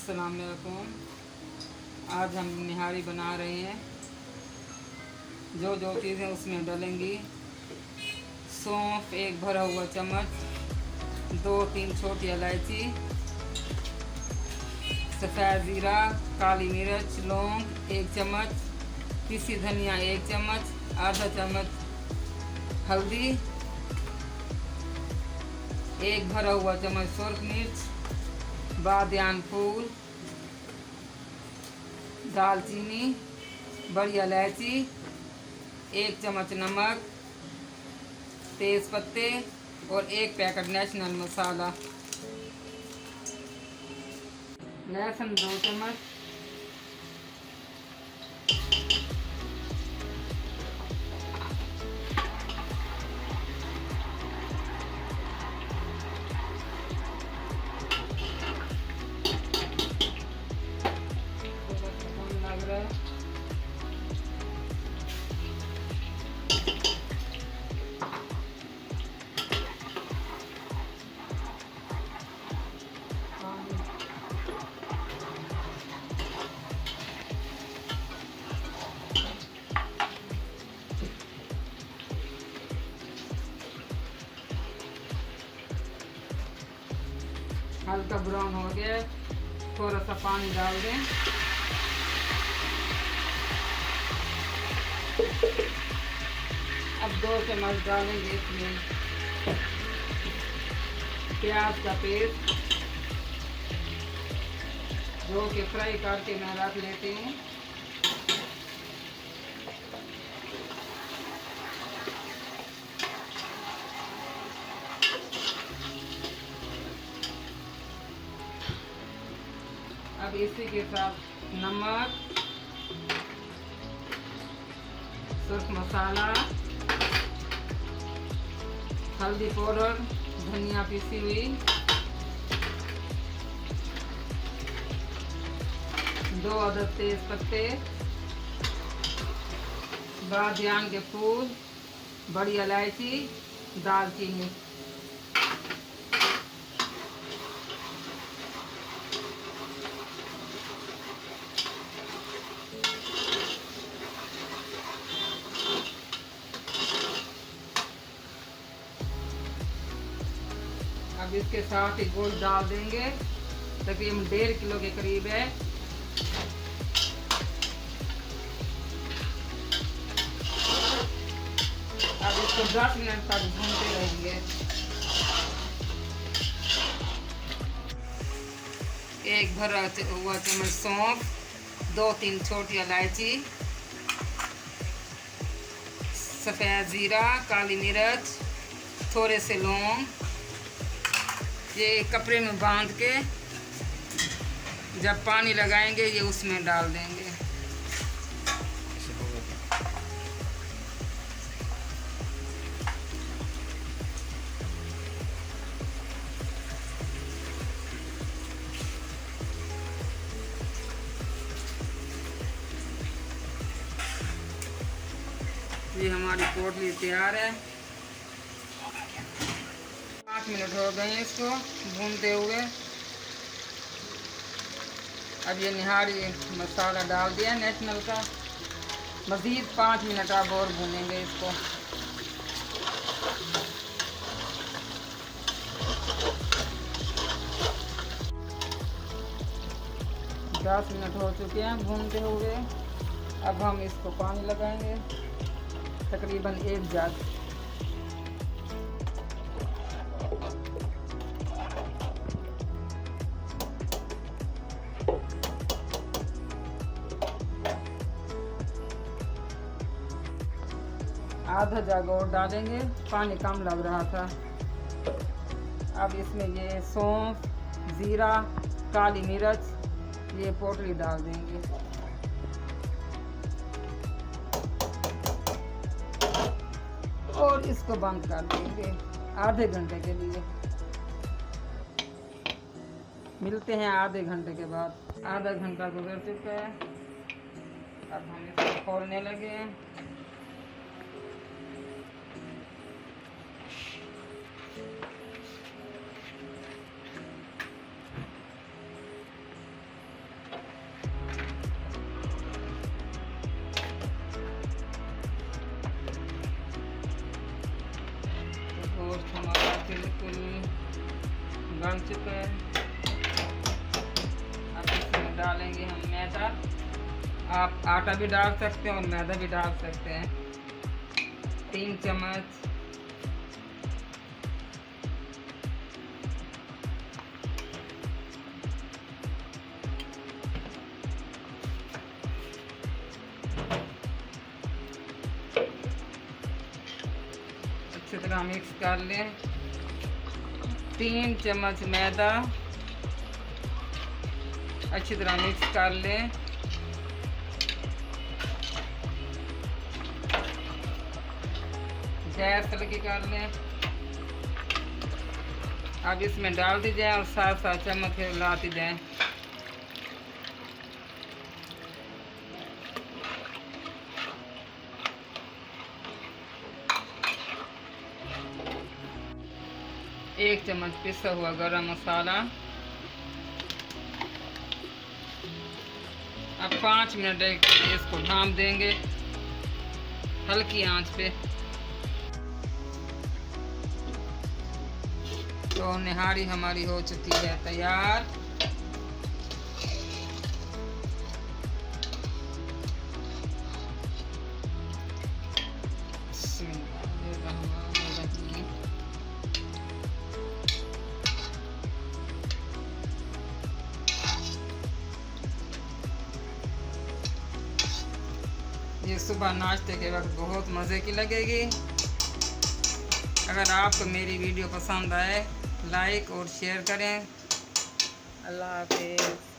अस्सलाम वालेकुम। आज हम निहारी बना रहे हैं। जो जो चीज़ें उसमें डालेंगी, सौंफ एक भरा हुआ चम्मच, 2-3 छोटी इलायची, सफ़ेद ज़ीरा, काली मिर्च, लौंग 1 चम्मच, पीसी धनिया 1 चम्मच, आधा चम्मच हल्दी, 1 भरा हुआ चम्मच सुर्ख मिर्च, बादियान फूल, दालचीनी, बड़ी इलायची, 1 चम्मच नमक, तेज़ पत्ते और 1 पैकेट नेशनल मसाला, लहसुन 2 चम्मच, हल्का ब्राउन हो गया, थोड़ा सा पानी डाल दें। अब 2 चम्मच डालेंगे इसमें प्याज का पेस्ट, जो कि फ्राई करके मैं रख लेती हूँ। अब इसी के साथ नमक, सुर्ख मसाला, हल्दी पाउडर, धनिया पीसी हुई, 2 अदद तेज पत्ते, बादियान के फूल, बड़ी इलायची, दालचीनी। अब इसके साथ ही गोश्त डाल देंगे, तकरीबन 1.5 किलो के करीब है। अब इसको 10 मिनट तक भूनते रहेंगे। 1 भरा हुआ चम्मच सौंफ, 2-3 छोटी इलायची, सफ़ेद ज़ीरा, काली मिर्च, थोड़े से लौंग, ये कपड़े में बांध के जब पानी लगाएंगे ये उसमें डाल देंगे। ये हमारी पोटली तैयार है। 5 मिनट हो गए हैं इसको भूनते हुए। अब ये निहारी मसाला डाल दिया नेशनल का। मज़ीद 5 मिनट अब और भूनेंगे इसको। 10 मिनट हो चुके हैं भूनते हुए। अब हम इसको पानी लगाएंगे, तकरीबन 1 जग। आधा जग और डालेंगे, पानी कम लग रहा था। अब इसमें ये सौंफ, ज़ीरा, काली मिर्च, ये पोटली डाल देंगे। और इसको बंद कर देंगे आधे घंटे के लिए। मिलते हैं आधे घंटे के बाद। आधा घंटा गुजर चुका है। अब हम इसको खोलने लगे हैं। बिल्कुल गल चुका है। अब इसमें डालेंगे हम मैदा। आप आटा भी डाल सकते हैं और मैदा भी डाल सकते हैं। 3 चम्मच। अच्छी तरह मिक्स कर लें। 3 चम्मच मैदा अच्छी तरह मिक्स कर लें। गैस हल्की कर लें। अब इसमें डाल दी जाए और साथ साथ चम्मच हिलाती जाए। एक चम्मच पिसा हुआ गरम मसाला। अब 5 मिनट इसको ढाँप देंगे हल्की आंच पे। तो निहारी हमारी हो चुकी है तैयार। ये सुबह नाश्ते के वक्त बहुत मज़े की लगेगी। अगर आपको मेरी वीडियो पसंद आए लाइक और शेयर करें। अल्लाह हाफिज़।